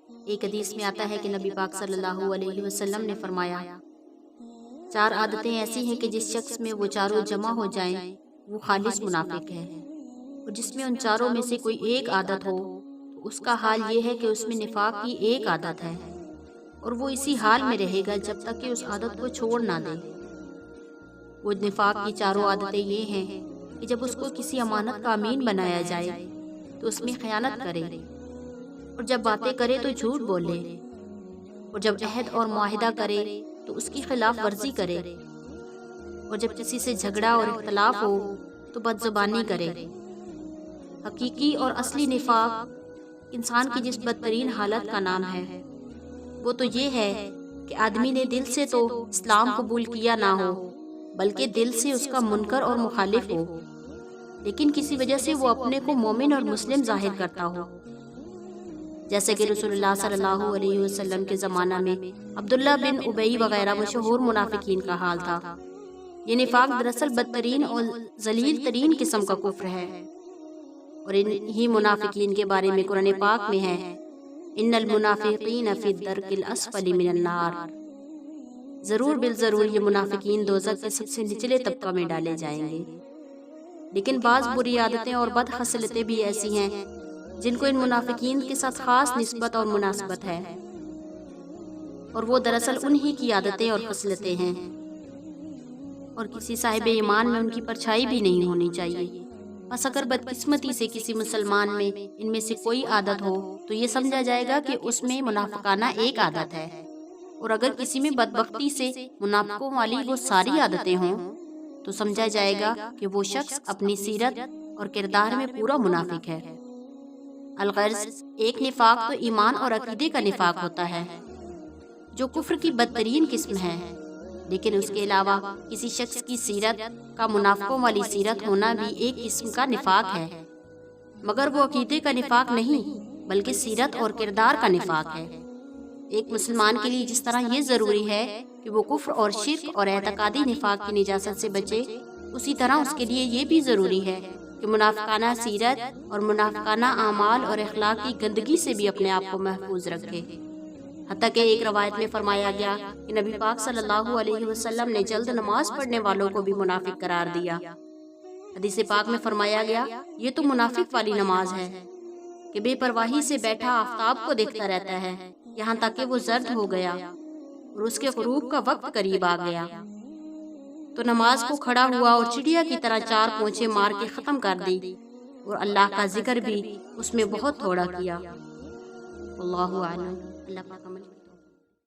ایک حدیث میں آتا ہے کہ نبی پاک صلی اللہ علیہ وسلم نے فرمایا، 4 عادتیں ایسی ہیں کہ جس شخص میں وہ چاروں جمع ہو جائیں وہ خالص منافق ہے، اور جس میں ان چاروں میں سے کوئی ایک عادت ہو تو اس کا حال یہ ہے کہ اس میں نفاق کی ایک عادت ہے، اور وہ اسی حال میں رہے گا جب تک کہ اس عادت کو چھوڑ نہ دے۔ وہ نفاق کی چاروں عادتیں یہ ہیں کہ جب اس کو کسی امانت کا امین بنایا جائے تو اس میں خیانت کرے، اور جب باتیں کرے تو جھوٹ بولے، اور جب عہد اور معاہدہ کرے تو اس کی خلاف ورزی کرے، اور جب کسی سے جھگڑا اور اختلاف ہو تو بد زبانی کرے۔ حقیقی اور اصلی نفاق انسان کی جس بدترین حالت کا نام ہے وہ تو یہ ہے کہ آدمی نے دل سے تو اسلام قبول کیا نہ ہو بلکہ دل سے اس کا منکر اور مخالف ہو، لیکن کسی وجہ سے وہ اپنے کو مومن اور مسلم ظاہر کرتا ہو، جیسے کہ رسول اللہ صلی اللہ علیہ وسلم کے زمانہ میں عبداللہ بن ابی وغیرہ مشہور منافقین کا حال تھا۔ یہ نفاق دراصل بدترین اور ذلیل ترین قسم کا کفر ہے، اور انہی منافقین کے بارے میں قرآن پاک میں ہے، ان المنافقین فی الدرک الاسفل من النار، ضرور بالضرور یہ منافقین دوزخ کے سب سے نچلے طبقہ میں ڈالے جائیں گے۔ لیکن بعض بری عادتیں اور بد خصلتیں بھی ایسی ہیں جن کو ان منافقین کے ساتھ خاص نسبت اور مناسبت ہے، اور وہ دراصل انہی کی عادتیں اور خصلتیں ہیں، اور کسی صاحب ایمان میں ان کی پرچھائی بھی نہیں ہونی چاہیے۔ بس اگر بدقسمتی سے کسی مسلمان میں ان میں سے کوئی عادت ہو تو یہ سمجھا جائے گا کہ اس میں منافقانہ ایک عادت ہے، اور اگر کسی میں بدبختی سے منافقوں والی وہ ساری عادتیں ہوں تو سمجھا جائے گا کہ وہ شخص اپنی سیرت اور کردار میں پورا منافق ہے۔ الغرض ایک نفاق تو ایمان اور عقیدے کا نفاق ہوتا ہے جو کفر کی بدترین قسم ہے، لیکن اس کے علاوہ کسی شخص کی سیرت کا منافقوں والی سیرت ہونا بھی ایک قسم کا نفاق ہے، مگر وہ عقیدے کا نفاق نہیں بلکہ سیرت اور کردار کا نفاق ہے۔ ایک مسلمان کے لیے جس طرح یہ ضروری ہے کہ وہ کفر اور شرک اور اعتقادی نفاق کی نجاست سے بچے، اسی طرح اس کے لیے یہ بھی ضروری ہے کہ منافقانہ سیرت اور منافقانہ اعمال اور اخلاق کی گندگی سے بھی اپنے آپ کو محفوظ رکھے۔ حتیٰ کہ ایک روایت میں فرمایا گیا کہ نبی پاک صلی اللہ علیہ وسلم نے جلد نماز پڑھنے والوں کو بھی منافق قرار دیا۔ حدیث پاک میں فرمایا گیا، یہ تو منافق والی نماز ہے کہ بے پرواہی سے بیٹھا آفتاب کو دیکھتا رہتا ہے یہاں تک کہ وہ زرد ہو گیا اور اس کے غروب کا وقت قریب آ گیا، تو نماز کو کھڑا ہوا اور چڑیا کی طرح 4 پونچھیں مار کے ختم کر دی، اور اللہ کا ذکر بھی اس میں بہت تھوڑا کیا۔ اللہ اعلم۔ اللہ پاک